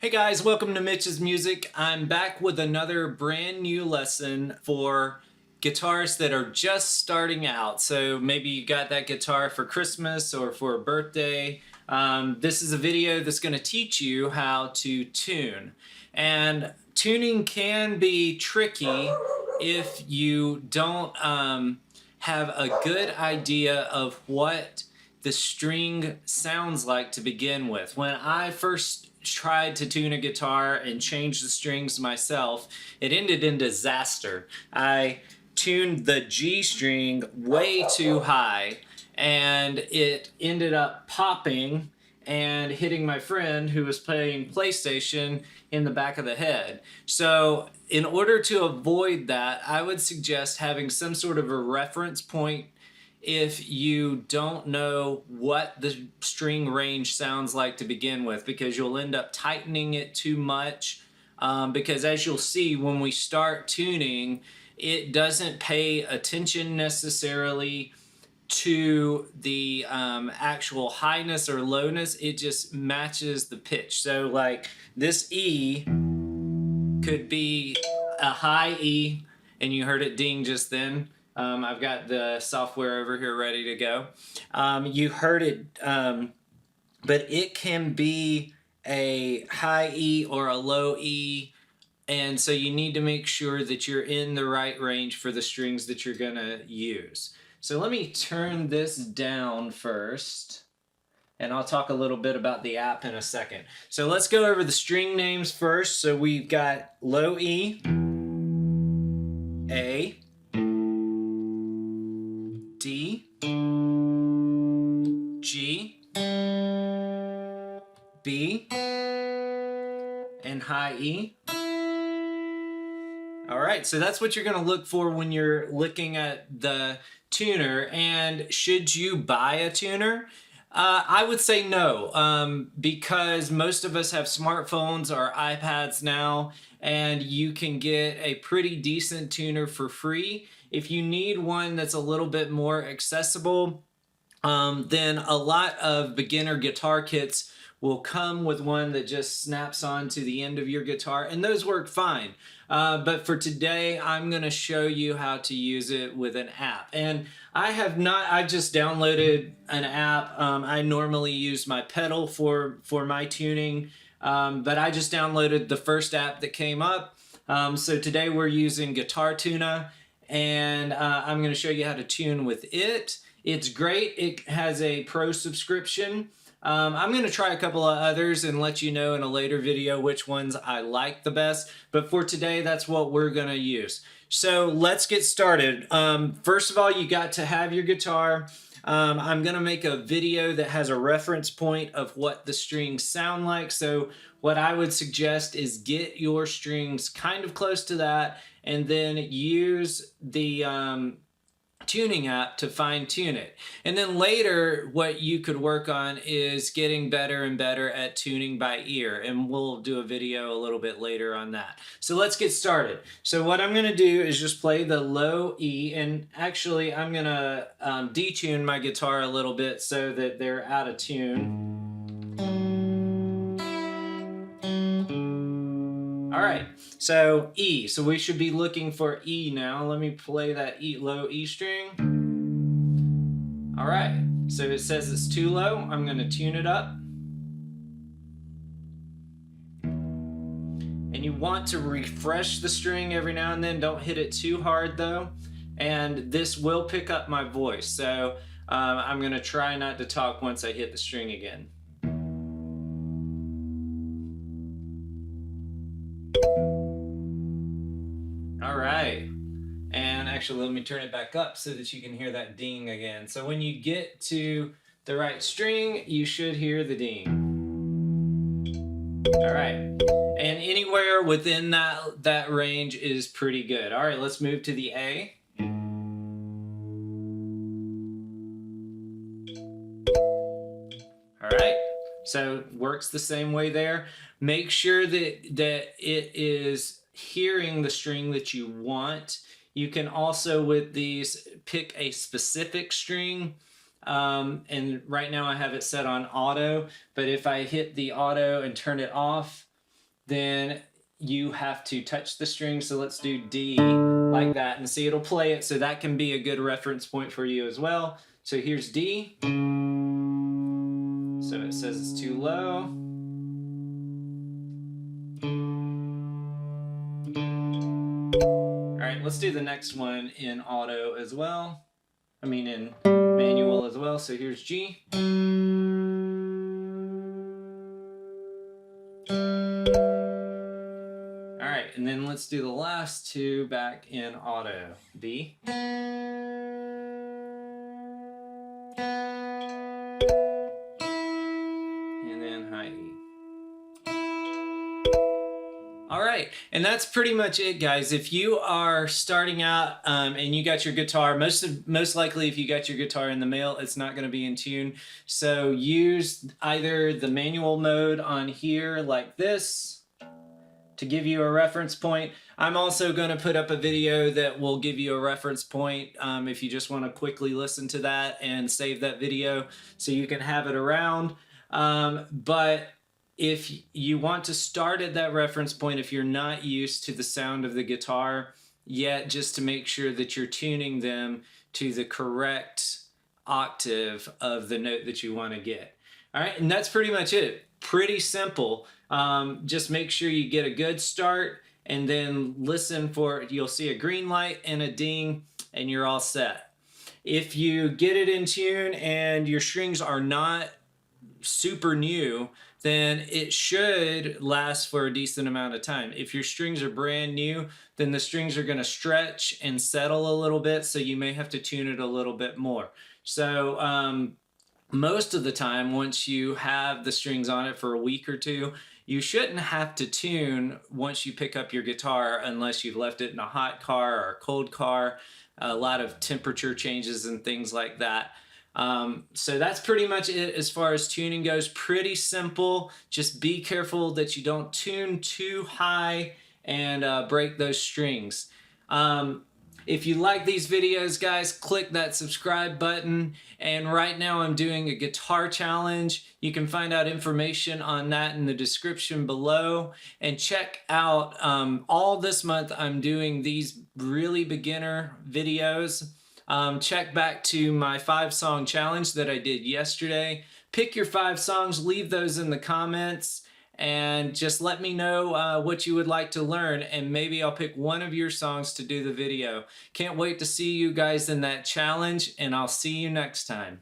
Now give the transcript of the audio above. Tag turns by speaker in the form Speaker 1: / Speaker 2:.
Speaker 1: Hey guys, welcome to Mitch's Music. I'm back with another brand new lesson for guitarists that are just starting out. So maybe you got that guitar for Christmas or for a birthday. This is a video that's going to teach you how to tune. And tuning can be tricky if you don't have a good idea of what the string sounds like to begin with. When I first tried to tune a guitar and change the strings myself, it ended in disaster. I tuned the G string way too high and it ended up popping and hitting my friend who was playing PlayStation in the back of the head. So in order to avoid that, I would suggest having some sort of a reference point if you don't know what the string range sounds like to begin with, because you'll end up tightening it too much. Because as you'll see, when we start tuning, it doesn't pay attention necessarily to the actual highness or lowness. It just matches the pitch. So like this E could be a high E, and you heard it ding just then. I've got the software over here ready to go. You heard it, but it can be a high E or a low E, and so you need to make sure that you're in the right range for the strings that you're going to use. So let me turn this down first, and I'll talk a little bit about the app in a second. So let's go over the string names first. So we've got low E, A, D, G, B, and high E. All right, so that's what you're going to look for when you're looking at the tuner. And should you buy a tuner? I would say no, because most of us have smartphones or iPads now, and you can get a pretty decent tuner for free. If you need one that's a little bit more accessible, then a lot of beginner guitar kits will come with one that just snaps on to the end of your guitar, and those work fine. But for today, I'm going to show you how to use it with an app. And I just downloaded an app. I normally use my pedal for my tuning, but I just downloaded the first app that came up. So today we're using Guitar Tuna, and I'm going to show you how to tune with it. It's great. It has a pro subscription. I'm going to try a couple of others and let you know in a later video which ones I like the best. But for today, that's what we're going to use. So let's get started. First of all, you got to have your guitar. I'm going to make a video that has a reference point of what the strings sound like. So what I would suggest is get your strings kind of close to that, and then use the tuning app to fine tune it. And then later, what you could work on is getting better and better at tuning by ear, and we'll do a video a little bit later on that. So let's get started. So what I'm going to do is just play the low E, and actually I'm going to detune my guitar a little bit so that they're out of tune. All right, so E. So we should be looking for E now. Let me play that low E string. All right, so it says it's too low. I'm going to tune it up. And you want to refresh the string every now and then. Don't hit it too hard though. And this will pick up my voice. So I'm going to try not to talk once I hit the string again. All right, and actually let me turn it back up so that you can hear that ding again. So when you get to the right string, you should hear the ding. All right, and anywhere within that range is pretty good. All right, let's move to the A. All right, so works the same way there. Make sure that it is hearing the string that you want. You can also with these pick a specific string, and right now I have it set on auto, but if I hit the auto and turn it off, then you have to touch the string. So let's do D like that, and see, it'll play it, so that can be a good reference point for you as well. So here's D. So it says it's too low. All right, let's do the next one in auto as well. I mean in manual as well. So here's G. All right, and then let's do the last two back in auto. B. And then high E. All right, and that's pretty much it, guys. If you are starting out and you got your guitar, most likely if you got your guitar in the mail, it's not going to be in tune. So use either the manual mode on here like this to give you a reference point. I'm also going to put up a video that will give you a reference point if you just want to quickly listen to that and save that video so you can have it around. But if you want to start at that reference point, if you're not used to the sound of the guitar yet, just to make sure that you're tuning them to the correct octave of the note that you want to get. All right, and that's pretty much it. Pretty simple. Just make sure you get a good start and then listen for it. You'll see a green light and a ding and you're all set. If you get it in tune and your strings are not super new, then it should last for a decent amount of time. If your strings are brand new, then the strings are going to stretch and settle a little bit, so you may have to tune it a little bit more. So most of the time, once you have the strings on it for a week or two, you shouldn't have to tune once you pick up your guitar unless you've left it in a hot car or a cold car, a lot of temperature changes and things like that. So that's pretty much it as far as tuning goes. Pretty simple. Just be careful that you don't tune too high and break those strings. If you like these videos, guys, click that subscribe button. And right now I'm doing a guitar challenge. You can find out information on that in the description below. And check out all this month I'm doing these really beginner videos. Check back to my 5-song challenge that I did yesterday. Pick your 5 songs, leave those in the comments, and just let me know what you would like to learn, and maybe I'll pick one of your songs to do the video. Can't wait to see you guys in that challenge, and I'll see you next time.